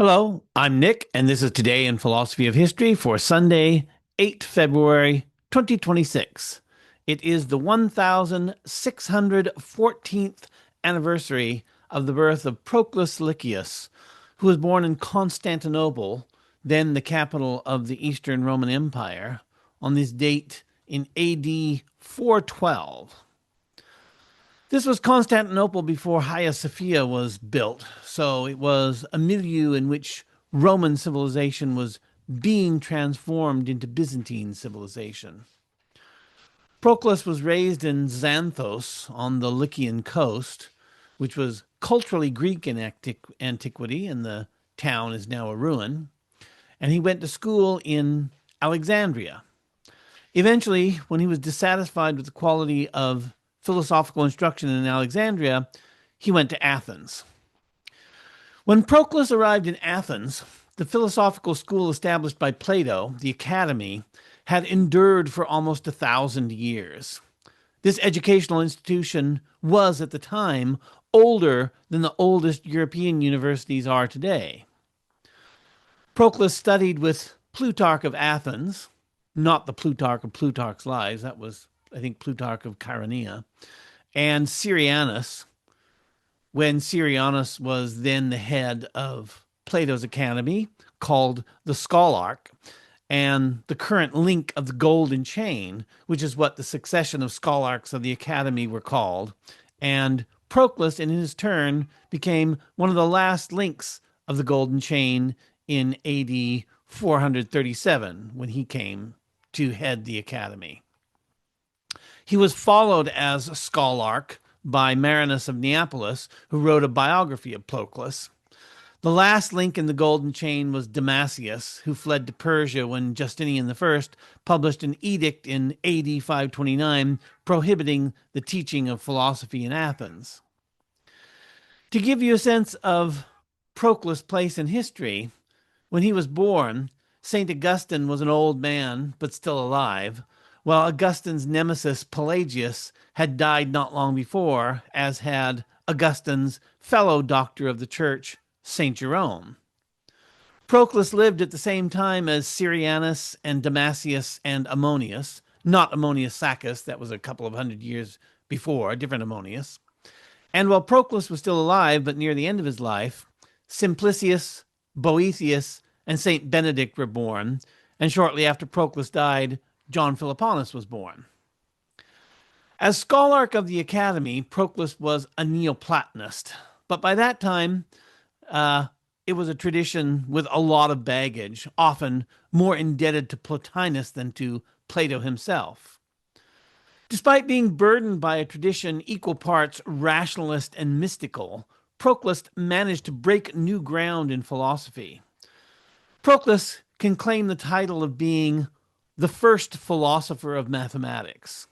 Hello, I'm Nick, and this is Today in Philosophy of History for Sunday, 8 February 2026. It is the 1614th anniversary of the birth of Proclus Lycius, who was born in Constantinople, then the capital of the Eastern Roman Empire, on this date in AD 412. This was Constantinople before Hagia Sophia was built, so it was a milieu in which Roman civilization was being transformed into Byzantine civilization. Proclus was raised in Xanthos on the Lycian coast, which was culturally Greek in antiquity, and the town is now a ruin. And he went to school in Alexandria. Eventually, when he was dissatisfied with the quality of philosophical instruction in Alexandria, he went to Athens. When Proclus arrived in Athens, the philosophical school established by Plato, the Academy, had endured for almost 1,000 years. This educational institution was, at the time, older than the oldest European universities are today. Proclus studied with Plutarch of Athens, not the Plutarch of Plutarch's Lives, that was, I think, Plutarch of Chaeronea, and Syrianus, when Syrianus was then the head of Plato's Academy, called the Scholarch, and the current link of the Golden Chain, which is what the succession of Scholarchs of the Academy were called. And Proclus, in his turn, became one of the last links of the Golden Chain in AD 437, when he came to head the Academy. He was followed as a scholarch by Marinus of Neapolis, who wrote a biography of Proclus. The last link in the Golden Chain was Damasius, who fled to Persia when Justinian I published an edict in AD 529 prohibiting the teaching of philosophy in Athens. To give you a sense of Proclus' place in history, when he was born, St. Augustine was an old man, but still alive, while Augustine's nemesis Pelagius had died not long before, as had Augustine's fellow doctor of the church, St. Jerome. Proclus lived at the same time as Syrianus and Damasius and Ammonius, not Ammonius Saccas, that was a couple of 100 years before, a different Ammonius. And while Proclus was still alive, but near the end of his life, Simplicius, Boethius, and St. Benedict were born, and shortly after Proclus died, John Philoponus was born. As scholarch of the Academy, Proclus was a Neoplatonist, but by that time, it was a tradition with a lot of baggage, often more indebted to Plotinus than to Plato himself. Despite being burdened by a tradition equal parts rationalist and mystical, Proclus managed to break new ground in philosophy. Proclus can claim the title of being the first philosopher of mathematics.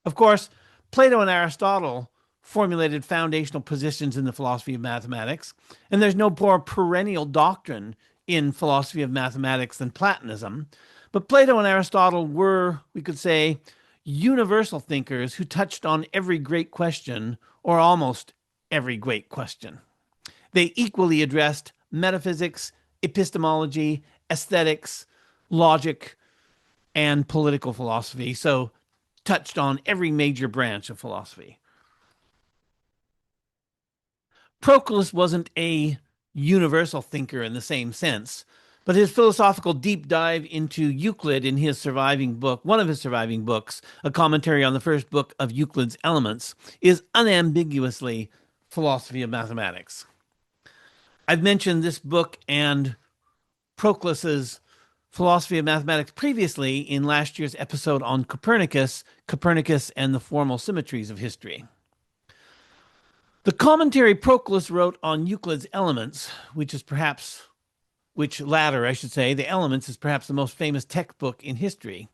Of course, Plato and Aristotle formulated foundational positions in the philosophy of mathematics, and there's no more perennial doctrine in philosophy of mathematics than Platonism. But Plato and Aristotle were, we could say, universal thinkers who touched on every great question, or almost every great question. They equally addressed metaphysics, epistemology, aesthetics, logic, and political philosophy, so touched on every major branch of philosophy. Proclus wasn't a universal thinker in the same sense, but his philosophical deep dive into Euclid in his surviving book, one of his surviving books, a commentary on the first book of Euclid's Elements, is unambiguously philosophy of mathematics. I've mentioned this book and Proclus's philosophy of mathematics previously in last year's episode on Copernicus and the formal symmetries of history. The commentary Proclus wrote on Euclid's Elements, which latter, I should say, the Elements is perhaps the most famous textbook in history,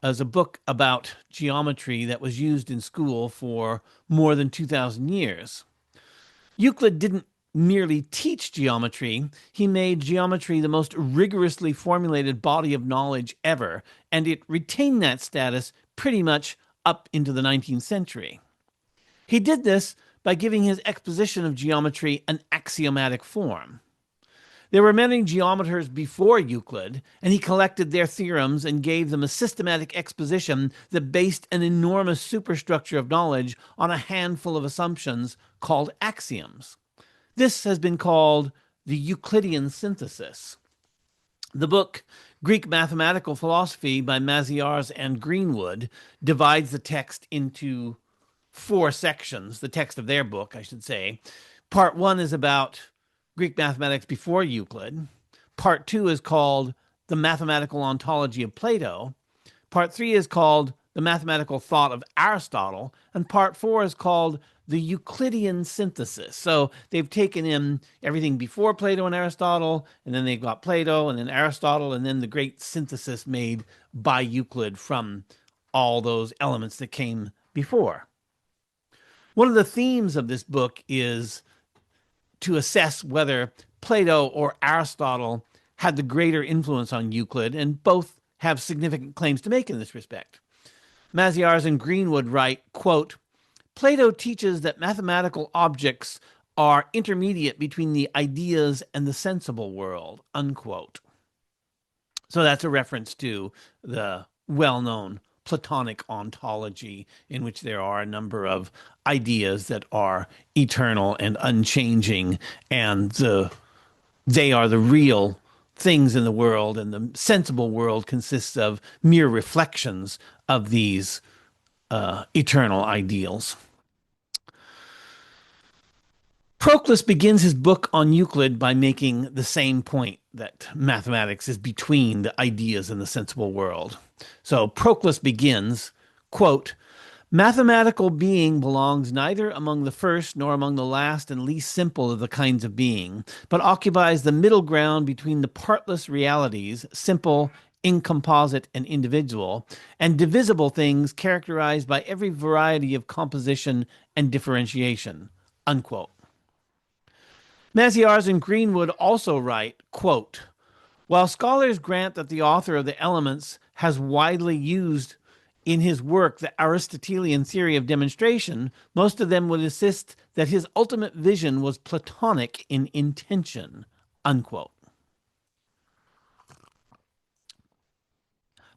as a book about geometry that was used in school for more than 2,000 years. Euclid didn't merely teach geometry, he made geometry the most rigorously formulated body of knowledge ever, and it retained that status pretty much up into the 19th century. He did this by giving his exposition of geometry an axiomatic form. There were many geometers before Euclid, and he collected their theorems and gave them a systematic exposition that based an enormous superstructure of knowledge on a handful of assumptions called axioms. This has been called the Euclidean synthesis. The book Greek Mathematical Philosophy by Maziarz and Greenwood divides the text into 4 sections, the text of their book, I should say. Part 1 is about Greek mathematics before Euclid. Part 2 is called The Mathematical Ontology of Plato. Part 3 is called The Mathematical Thought of Aristotle. And Part 4 is called The Euclidean Synthesis. So they've taken in everything before Plato and Aristotle, and then they've got Plato, and then Aristotle, and then the great synthesis made by Euclid from all those elements that came before. One of the themes of this book is to assess whether Plato or Aristotle had the greater influence on Euclid, and both have significant claims to make in this respect. Maziarz and Greenwood write, quote, Plato teaches that mathematical objects are intermediate between the ideas and the sensible world, unquote. So that's a reference to the well-known Platonic ontology, in which there are a number of ideas that are eternal and unchanging, and they are the real things in the world, and the sensible world consists of mere reflections of these eternal ideals. Proclus begins his book on Euclid by making the same point, that mathematics is between the ideas and the sensible world. So Proclus begins, quote, mathematical being belongs neither among the first nor among the last and least simple of the kinds of being, but occupies the middle ground between the partless realities, simple, incomposite, and individual, and divisible things characterized by every variety of composition and differentiation, unquote. Maziarz and Greenwood also write, quote, while scholars grant that the author of the Elements has widely used in his work the Aristotelian theory of demonstration, most of them would insist that his ultimate vision was Platonic in intention, unquote.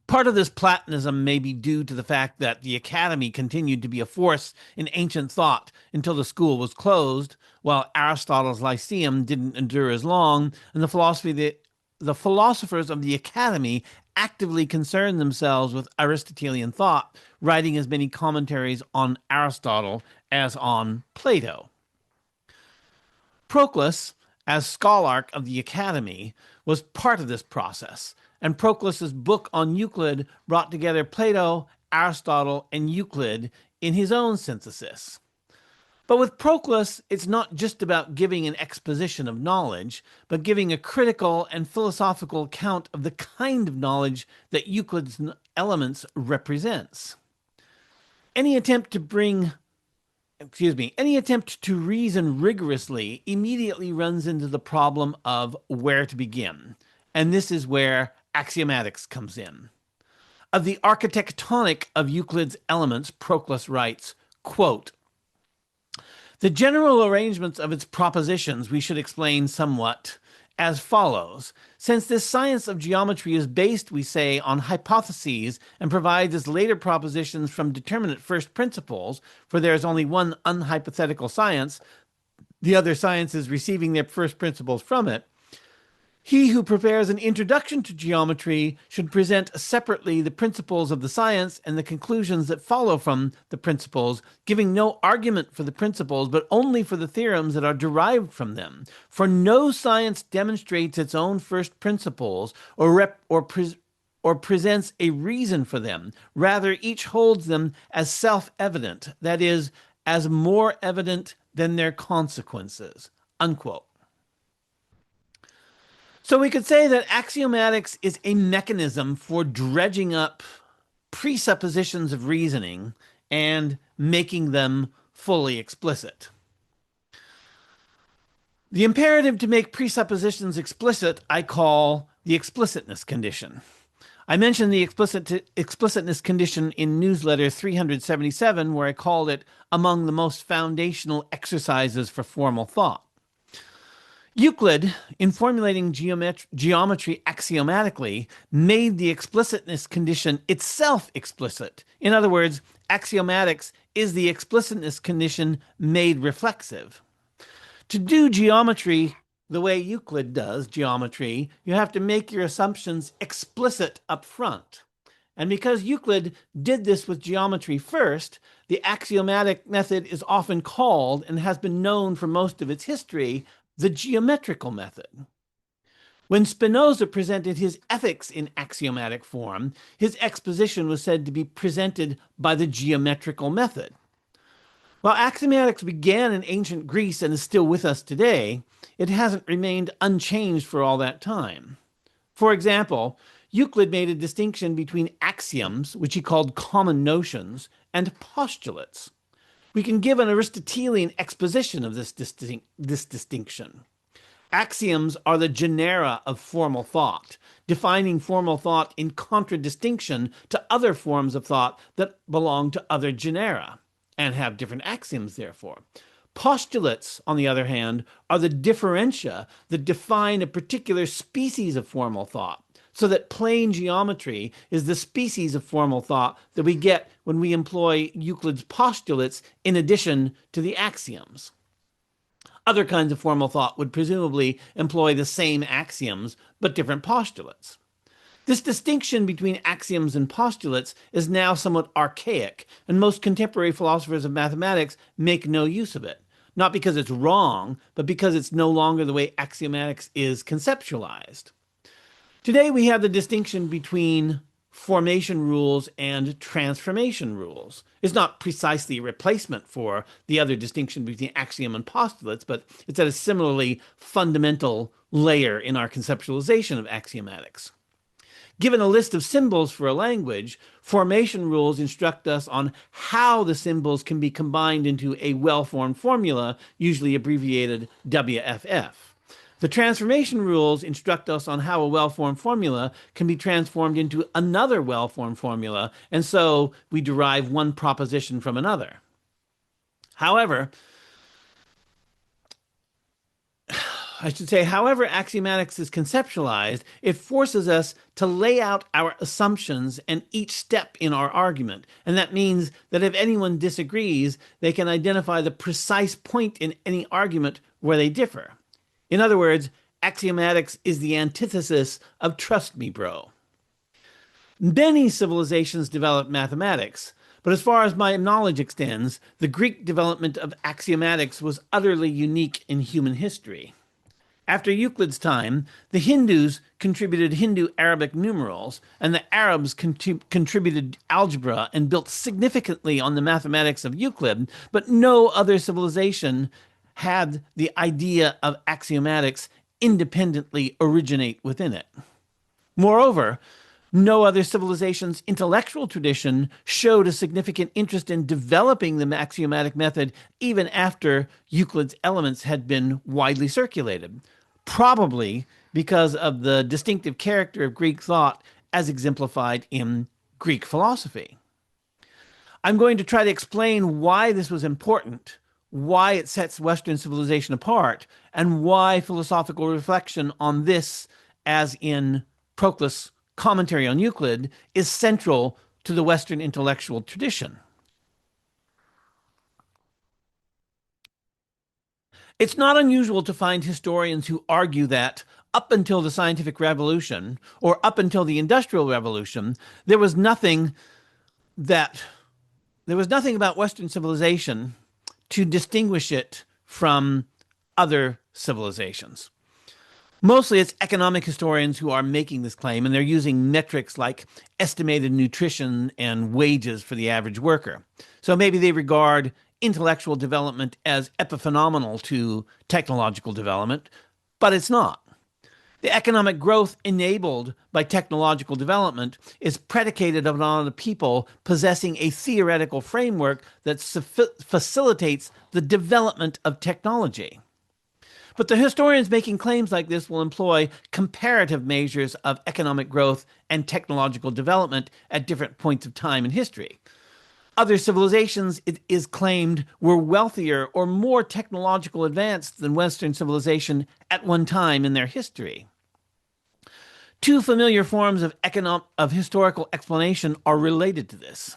Part of this Platonism may be due to the fact that the Academy continued to be a force in ancient thought until the school was closed, while Aristotle's Lyceum didn't endure as long, and the philosophers of the Academy actively concerned themselves with Aristotelian thought, writing as many commentaries on Aristotle as on Plato. Proclus, as scholarch of the Academy, was part of this process, and Proclus's book on Euclid brought together Plato, Aristotle, and Euclid in his own synthesis. But with Proclus, it's not just about giving an exposition of knowledge, but giving a critical and philosophical account of the kind of knowledge that Euclid's Elements represents. Any attempt to reason rigorously immediately runs into the problem of where to begin. And this is where axiomatics comes in. Of the architectonic of Euclid's Elements, Proclus writes, quote, the general arrangements of its propositions we should explain somewhat as follows. Since this science of geometry is based, we say, on hypotheses and provides its later propositions from determinate first principles, for there is only one unhypothetical science, the other sciences receiving their first principles from it, he who prepares an introduction to geometry should present separately the principles of the science and the conclusions that follow from the principles, giving no argument for the principles, but only for the theorems that are derived from them. For no science demonstrates its own first principles or presents a reason for them. Rather, each holds them as self-evident, that is, as more evident than their consequences, unquote. So we could say that axiomatics is a mechanism for dredging up presuppositions of reasoning and making them fully explicit. The imperative to make presuppositions explicit I call the explicitness condition. I mentioned the explicitness condition in newsletter 377, where I called it among the most foundational exercises for formal thought. Euclid, in formulating geometry axiomatically, made the explicitness condition itself explicit. In other words, axiomatics is the explicitness condition made reflexive. To do geometry the way Euclid does geometry, you have to make your assumptions explicit up front. And because Euclid did this with geometry first, the axiomatic method is often called, and has been known for most of its history, the geometrical method. When Spinoza presented his ethics in axiomatic form, his exposition was said to be presented by the geometrical method. While axiomatics began in ancient Greece and is still with us today, it hasn't remained unchanged for all that time. For example, Euclid made a distinction between axioms, which he called common notions, and postulates. We can give an Aristotelian exposition of this distinction. Axioms are the genera of formal thought, defining formal thought in contradistinction to other forms of thought that belong to other genera and have different axioms, therefore. Postulates, on the other hand, are the differentia that define a particular species of formal thought, so that plane geometry is the species of formal thought that we get when we employ Euclid's postulates in addition to the axioms. Other kinds of formal thought would presumably employ the same axioms, but different postulates. This distinction between axioms and postulates is now somewhat archaic, and most contemporary philosophers of mathematics make no use of it. Not because it's wrong, but because it's no longer the way axiomatics is conceptualized. Today we have the distinction between formation rules and transformation rules. It's not precisely a replacement for the other distinction between axiom and postulates, but it's at a similarly fundamental layer in our conceptualization of axiomatics. Given a list of symbols for a language, formation rules instruct us on how the symbols can be combined into a well-formed formula, usually abbreviated WFF. The transformation rules instruct us on how a well-formed formula can be transformed into another well-formed formula, and so we derive one proposition from another. However, however axiomatics is conceptualized, it forces us to lay out our assumptions and each step in our argument. And that means that if anyone disagrees, they can identify the precise point in any argument where they differ. In other words, axiomatics is the antithesis of trust me, bro. Many civilizations developed mathematics, but as far as my knowledge extends, the Greek development of axiomatics was utterly unique in human history. After Euclid's time, the Hindus contributed Hindu-Arabic numerals, and the Arabs contributed algebra and built significantly on the mathematics of Euclid, but no other civilization had the idea of axiomatics independently originate within it. Moreover, no other civilization's intellectual tradition showed a significant interest in developing the axiomatic method even after Euclid's Elements had been widely circulated, probably because of the distinctive character of Greek thought as exemplified in Greek philosophy. I'm going to try to explain why this was important, why it sets Western civilization apart, and why philosophical reflection on this, as in Proclus' commentary on Euclid, is central to the Western intellectual tradition. It's not unusual to find historians who argue that up until the scientific revolution, or up until the industrial revolution, there was nothing about Western civilization to distinguish it from other civilizations. Mostly it's economic historians who are making this claim, and they're using metrics like estimated nutrition and wages for the average worker. So maybe they regard intellectual development as epiphenomenal to technological development, but it's not. The economic growth enabled by technological development is predicated upon the people possessing a theoretical framework that facilitates the development of technology. But the historians making claims like this will employ comparative measures of economic growth and technological development at different points of time in history. Other civilizations, it is claimed, were wealthier or more technological advanced than Western civilization at one time in their history. Two familiar forms of historical explanation are related to this.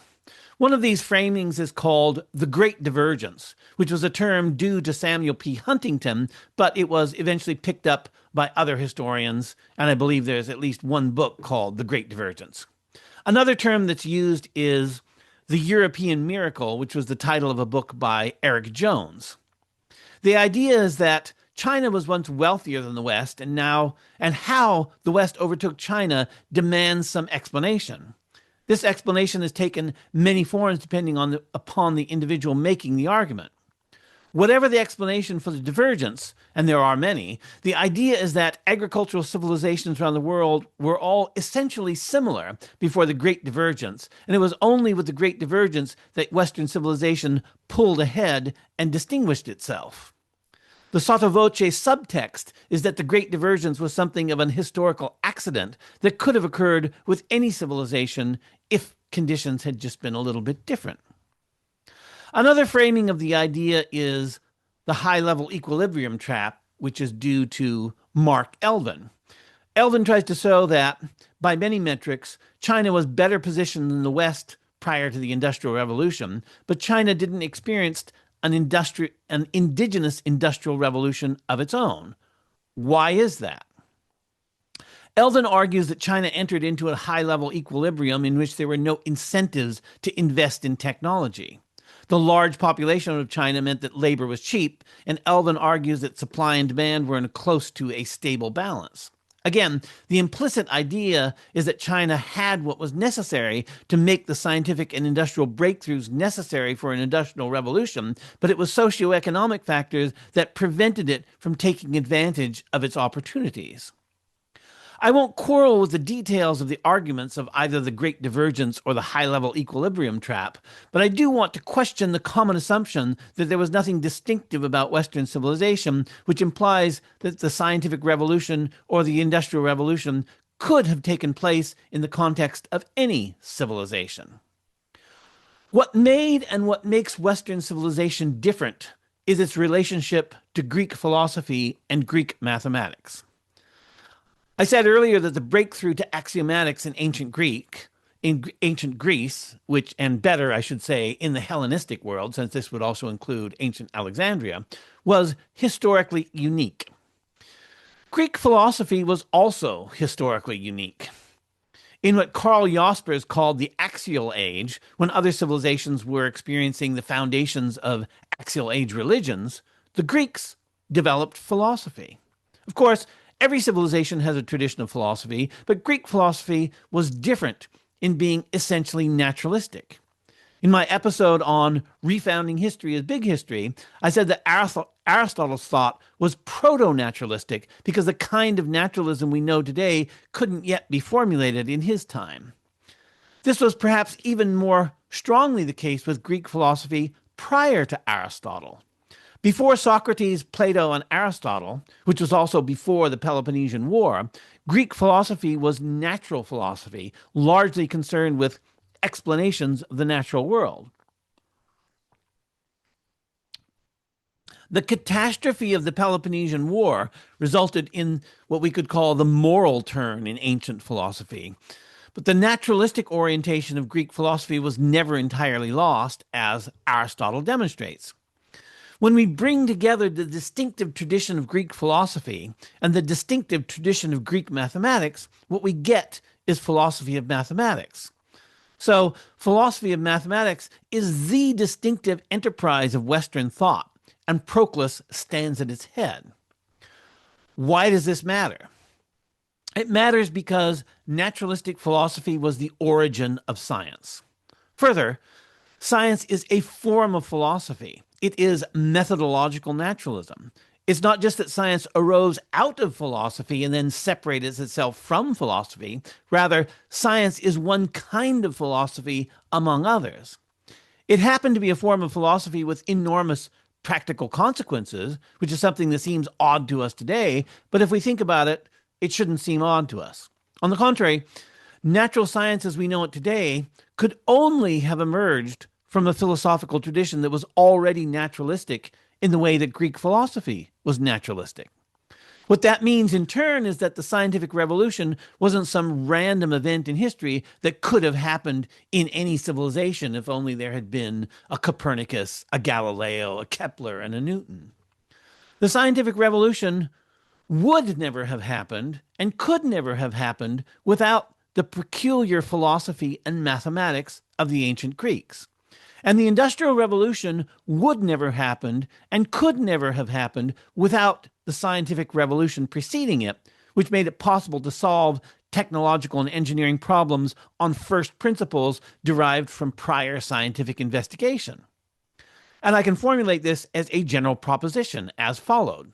One of these framings is called the Great Divergence, which was a term due to Samuel P. Huntington, but it was eventually picked up by other historians, and I believe there's at least one book called The Great Divergence. Another term that's used is the European Miracle, which was the title of a book by Eric Jones. The idea is that China was once wealthier than the West, and how the West overtook China demands some explanation. This explanation has taken many forms depending upon the individual making the argument. Whatever the explanation for the divergence, and there are many, the idea is that agricultural civilizations around the world were all essentially similar before the Great Divergence, and it was only with the Great Divergence that Western civilization pulled ahead and distinguished itself. The sotto voce subtext is that the Great Divergence was something of an historical accident that could have occurred with any civilization if conditions had just been a little bit different. Another framing of the idea is the high-level equilibrium trap, which is due to Mark Elvin. Elvin tries to show that, by many metrics, China was better positioned than the West prior to the Industrial Revolution, but China didn't experience an indigenous industrial revolution of its own. Why is that? Elvin argues that China entered into a high-level equilibrium in which there were no incentives to invest in technology. The large population of China meant that labor was cheap, and Elvin argues that supply and demand were close to a stable balance. Again, the implicit idea is that China had what was necessary to make the scientific and industrial breakthroughs necessary for an industrial revolution, but it was socioeconomic factors that prevented it from taking advantage of its opportunities. I won't quarrel with the details of the arguments of either the Great Divergence or the high-level equilibrium trap, but I do want to question the common assumption that there was nothing distinctive about Western civilization, which implies that the scientific revolution or the industrial revolution could have taken place in the context of any civilization. What made and what makes Western civilization different is its relationship to Greek philosophy and Greek mathematics. I said earlier that the breakthrough to axiomatics in ancient Greece, and better, I should say, in the Hellenistic world, since this would also include ancient Alexandria, was historically unique. Greek philosophy was also historically unique. In what Karl Jaspers called the Axial Age, when other civilizations were experiencing the foundations of Axial Age religions, the Greeks developed philosophy. Of course, every civilization has a tradition of philosophy, but Greek philosophy was different in being essentially naturalistic. In my episode on refounding history as big history, I said that Aristotle's thought was proto-naturalistic because the kind of naturalism we know today couldn't yet be formulated in his time. This was perhaps even more strongly the case with Greek philosophy prior to Aristotle. Before Socrates, Plato, and Aristotle, which was also before the Peloponnesian War, Greek philosophy was natural philosophy, largely concerned with explanations of the natural world. The catastrophe of the Peloponnesian War resulted in what we could call the moral turn in ancient philosophy. But the naturalistic orientation of Greek philosophy was never entirely lost, as Aristotle demonstrates. When we bring together the distinctive tradition of Greek philosophy and the distinctive tradition of Greek mathematics, what we get is philosophy of mathematics. So, philosophy of mathematics is the distinctive enterprise of Western thought, and Proclus stands at its head. Why does this matter? It matters because naturalistic philosophy was the origin of science. Further, science is a form of philosophy. It is methodological naturalism. It's not just that science arose out of philosophy and then separated itself from philosophy. Rather, science is one kind of philosophy among others. It happened to be a form of philosophy with enormous practical consequences, which is something that seems odd to us today, but if we think about it, it shouldn't seem odd to us. On the contrary, natural science as we know it today could only have emerged from a philosophical tradition that was already naturalistic in the way that Greek philosophy was naturalistic. What that means in turn is that the scientific revolution wasn't some random event in history that could have happened in any civilization if only there had been a Copernicus, a Galileo, a Kepler, and a Newton. The scientific revolution would never have happened and could never have happened without the peculiar philosophy and mathematics of the ancient Greeks. And the Industrial Revolution would never happen and could never have happened without the scientific revolution preceding it, which made it possible to solve technological and engineering problems on first principles derived from prior scientific investigation. And I can formulate this as a general proposition as followed.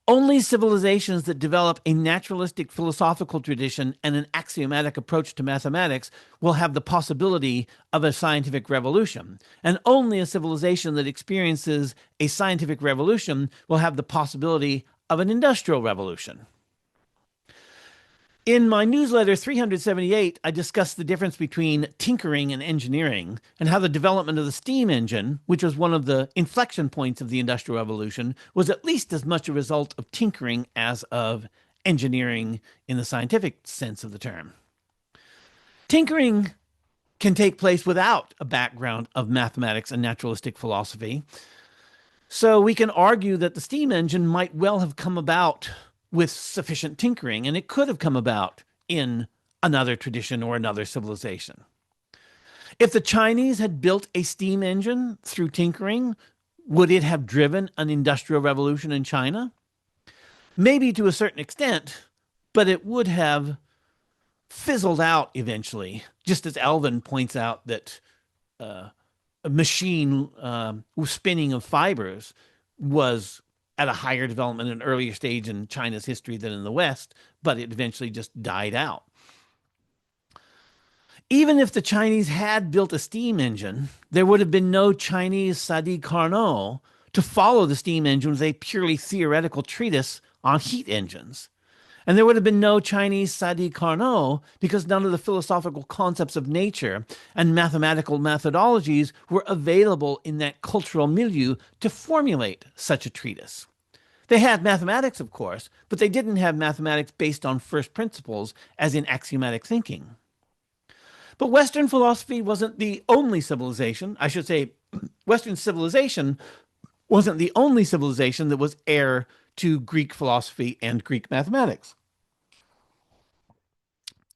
Only civilizations that develop a naturalistic philosophical tradition and an axiomatic approach to mathematics will have the possibility of a scientific revolution. And only a civilization that experiences a scientific revolution will have the possibility of an industrial revolution. In my newsletter 378, I discussed the difference between tinkering and engineering and how the development of the steam engine, which was one of the inflection points of the Industrial Revolution, was at least as much a result of tinkering as of engineering in the scientific sense of the term. Tinkering can take place without a background of mathematics and naturalistic philosophy. So we can argue that the steam engine might well have come about with sufficient tinkering, and it could have come about in another tradition or another civilization. If the Chinese had built a steam engine through tinkering, would it have driven an industrial revolution in China? Maybe to a certain extent, but it would have fizzled out eventually, just as Alvin points out that a machine spinning of fibers was at a higher development, an earlier stage in China's history than in the West, but it eventually just died out. Even if the Chinese had built a steam engine, there would have been no Chinese Sadi Carnot to follow the steam engine with a purely theoretical treatise on heat engines. And there would have been no Chinese Sadi Carnot because none of the philosophical concepts of nature and mathematical methodologies were available in that cultural milieu to formulate such a treatise. They had mathematics, of course, but they didn't have mathematics based on first principles as in axiomatic thinking. But Western philosophy wasn't the only civilization. I should say Western civilization wasn't the only civilization that was heir to Greek philosophy and Greek mathematics.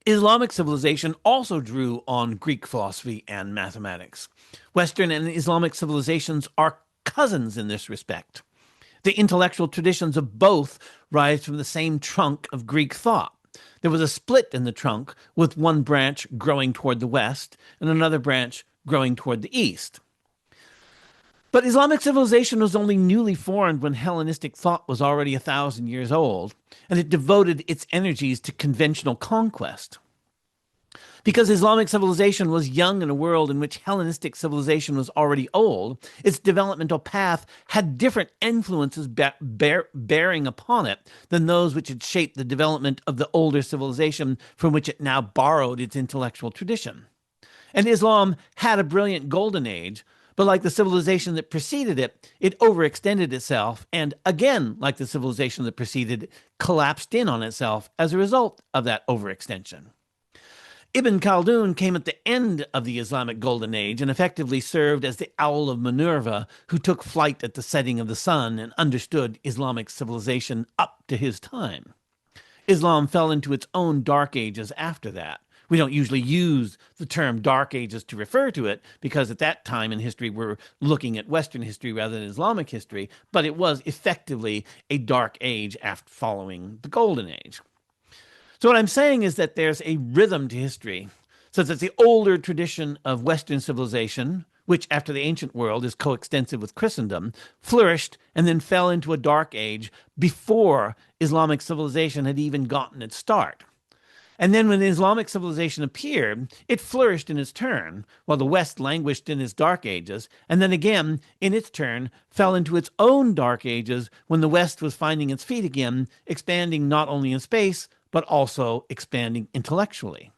Islamic civilization also drew on Greek philosophy and mathematics. Western and Islamic civilizations are cousins in this respect. The intellectual traditions of both rise from the same trunk of Greek thought. There was a split in the trunk, with one branch growing toward the west and another branch growing toward the east. But Islamic civilization was only newly formed when Hellenistic thought was already 1,000 years old, and it devoted its energies to conventional conquest. Because Islamic civilization was young in a world in which Hellenistic civilization was already old, its developmental path had different influences bearing upon it than those which had shaped the development of the older civilization from which it now borrowed its intellectual tradition. And Islam had a brilliant golden age, but like the civilization that preceded it, it overextended itself and, again, like the civilization that preceded it, collapsed in on itself as a result of that overextension. Ibn Khaldun came at the end of the Islamic Golden Age and effectively served as the owl of Minerva who took flight at the setting of the sun and understood Islamic civilization up to his time. Islam fell into its own dark ages after that. We don't usually use the term dark ages to refer to it because at that time in history we're looking at Western history rather than Islamic history, but it was effectively a dark age after following the Golden Age. So what I'm saying is that there's a rhythm to history, so that the older tradition of Western civilization, which after the ancient world is coextensive with Christendom, flourished and then fell into a dark age before Islamic civilization had even gotten its start. And then when the Islamic civilization appeared, it flourished in its turn, while the West languished in its dark ages, and then again, in its turn, fell into its own dark ages when the West was finding its feet again, expanding not only in space, but also expanding intellectually.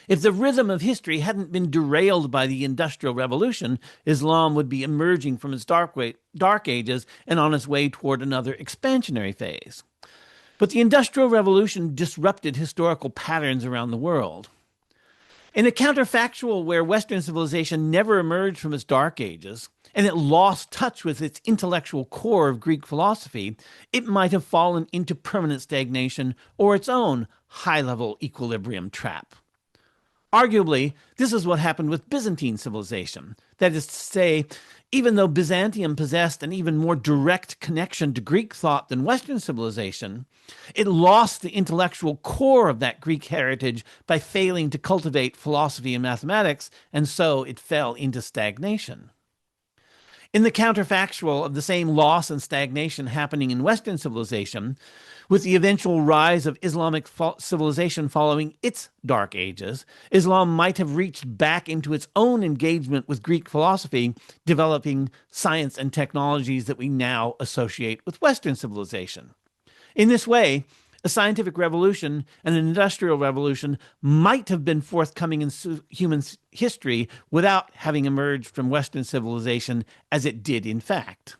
If the rhythm of history hadn't been derailed by the Industrial Revolution, Islam would be emerging from its dark ages and on its way toward another expansionary phase. But the Industrial Revolution disrupted historical patterns around the world. In a counterfactual where Western civilization never emerged from its dark ages, and it lost touch with its intellectual core of Greek philosophy, it might have fallen into permanent stagnation or its own high-level equilibrium trap. Arguably, this is what happened with Byzantine civilization. That is to say, even though Byzantium possessed an even more direct connection to Greek thought than Western civilization, it lost the intellectual core of that Greek heritage by failing to cultivate philosophy and mathematics, and so it fell into stagnation. In the counterfactual of the same loss and stagnation happening in Western civilization, with the eventual rise of Islamic civilization following its dark ages, Islam might have reached back into its own engagement with Greek philosophy, developing science and technologies that we now associate with Western civilization. In this way, a scientific revolution and an industrial revolution might have been forthcoming in human history without having emerged from Western civilization as it did in fact.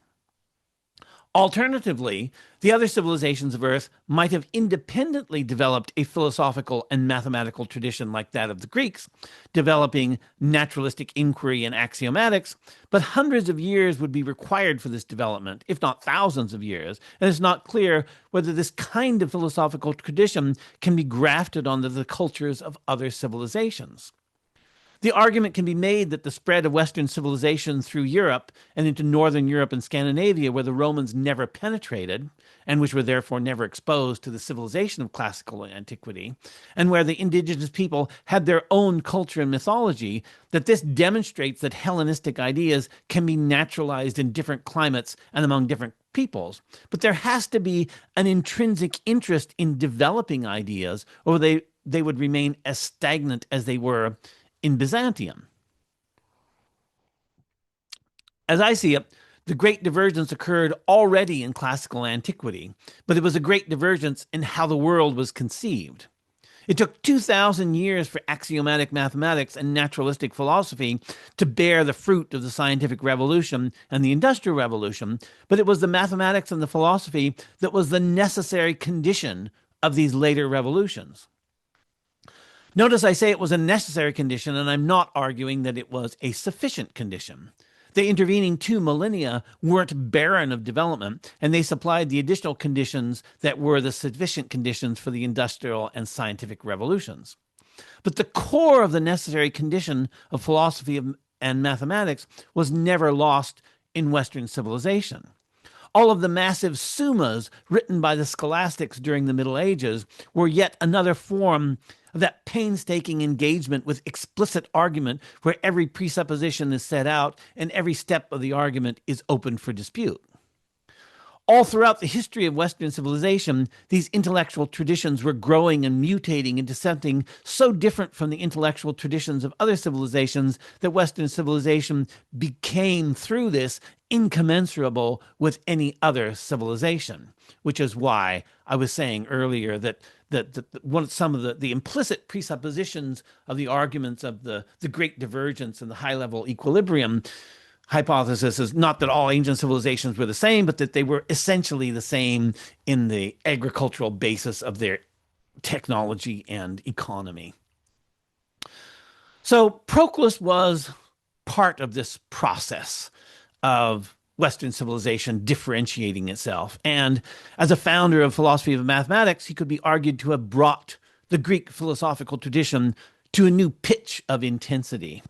Alternatively, the other civilizations of Earth might have independently developed a philosophical and mathematical tradition like that of the Greeks, developing naturalistic inquiry and axiomatics, but hundreds of years would be required for this development, if not thousands of years, and it's not clear whether this kind of philosophical tradition can be grafted onto the cultures of other civilizations. The argument can be made that the spread of Western civilization through Europe and into Northern Europe and Scandinavia, where the Romans never penetrated, and which were therefore never exposed to the civilization of classical antiquity, and where the indigenous people had their own culture and mythology, that this demonstrates that Hellenistic ideas can be naturalized in different climates and among different peoples. But there has to be an intrinsic interest in developing ideas, or they would remain as stagnant as they were in Byzantium. As I see it, the Great Divergence occurred already in classical antiquity, but it was a great divergence in how the world was conceived. It took 2,000 years for axiomatic mathematics and naturalistic philosophy to bear the fruit of the scientific revolution and the industrial revolution, but it was the mathematics and the philosophy that was the necessary condition of these later revolutions. Notice I say it was a necessary condition, and I'm not arguing that it was a sufficient condition. The intervening 2 millennia weren't barren of development, and they supplied the additional conditions that were the sufficient conditions for the industrial and scientific revolutions. But the core of the necessary condition of philosophy and mathematics was never lost in Western civilization. All of the massive summas written by the scholastics during the Middle Ages were yet another form of that painstaking engagement with explicit argument where every presupposition is set out and every step of the argument is open for dispute. All throughout the history of Western civilization, these intellectual traditions were growing and mutating into something so different from the intellectual traditions of other civilizations that Western civilization became, through this, incommensurable with any other civilization, which is why I was saying earlier that some of the implicit presuppositions of the arguments of the Great Divergence and the high-level equilibrium hypothesis is not that all ancient civilizations were the same, but that they were essentially the same in the agricultural basis of their technology and economy. So Proclus was part of this process of Western civilization differentiating itself. And as a founder of philosophy of mathematics, he could be argued to have brought the Greek philosophical tradition to a new pitch of intensity.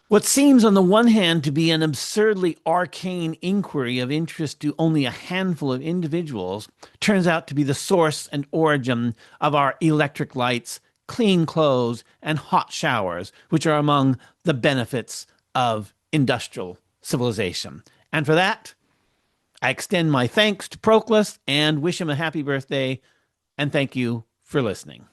What seems on the one hand to be an absurdly arcane inquiry of interest to only a handful of individuals turns out to be the source and origin of our electric lights, clean clothes, and hot showers, which are among the benefits of industrial civilization. And for that, I extend my thanks to Proclus and wish him a happy birthday, and thank you for listening.